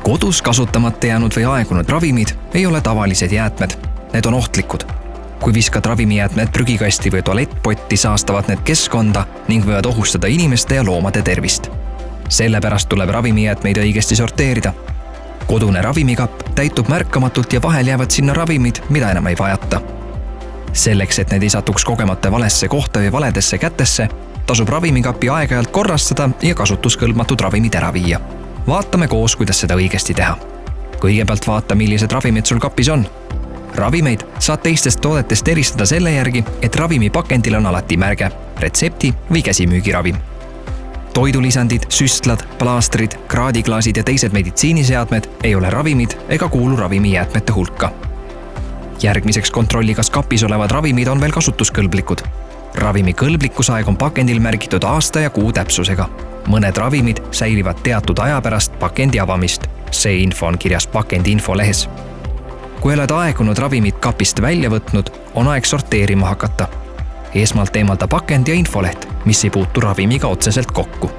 Kodus kasutamata jäänud või aegunud ravimid ei ole tavalised jäätmed. Need on ohtlikud. Kui viskad ravimijäätmed prügikasti või tualettpotti, saastavad need keskkonda ning võivad ohustada inimeste ja loomade tervist. Sellepärast tuleb ravimijäätmeid õigesti sorteerida. Kodune ravimikapp täitub märkamatult ja vahel jäävad sinna ravimid, mida enam ei vajata. Selleks, et need ei satuks kogemata valesse kohta või valedesse kätesse, tasub ravimikapi aeg-ajalt korrastada ja kasutuskõlbmatud ravimid ära viia. Vaatame koos, kuidas seda õigesti teha. Kõigepealt vaata, millised ravimid sul kapis on. Ravimeid saad teistest toodetest eristada selle järgi, et ravimi pakendil on alati märge, retsepti või käsimüügiravim. Toidulisandid, süstlad, plaastrid, kraadiklaasid ja teised meditsiiniseadmed ei ole ravimid ega kuulu ravimijäätmete hulka. Järgmiseks kontrolli, kas kapis olevad ravimid on veel kasutuskõlblikud. Ravimi kõlblikkusaeg on pakendil märgitud aasta ja kuu täpsusega. Mõned ravimid säilivad teatud aja pärast pakendi avamist. See info on kirjas pakendi infolehes. Kui oled aegunud ravimid kapist välja võtnud, on aeg sorteerima hakata. Esmalt eemalda pakend ja infoleht, mis ei puutu ravimiga otseselt kokku.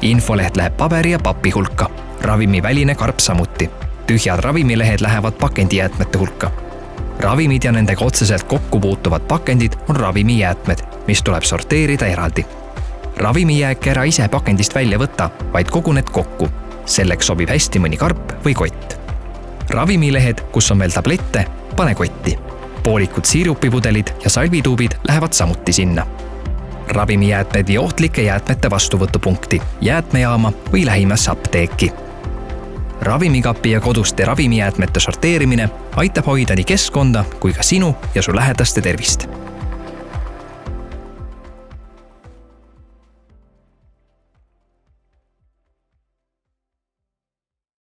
Infoleht läheb paberi ja papi hulka. Ravimi väline karp samuti. Tühjad ravimilehed lähevad pakendijäätmete hulka. Ravimid ja nendega otseselt kokku puutuvad pakendid on ravimijäätmed, mis tuleb sorteerida eraldi. Ravimijääke ära ise pakendist välja võtta, vaid kogu need kokku. Selleks sobib hästi mõni karp või kott. Ravimilehed, kus on veel tablette, pane kotti. Poolikud siirupipudelid ja salvituubid lähevad samuti sinna. Ravimijäätmed vii ohtlike jäätmete vastuvõtupunkti, jäätmejaama või lähimasse apteeki. Ravimikapi ja koduste ravimijäätmete sorteerimine aitab hoida nii keskkonda kui ka sinu ja su lähedaste tervist.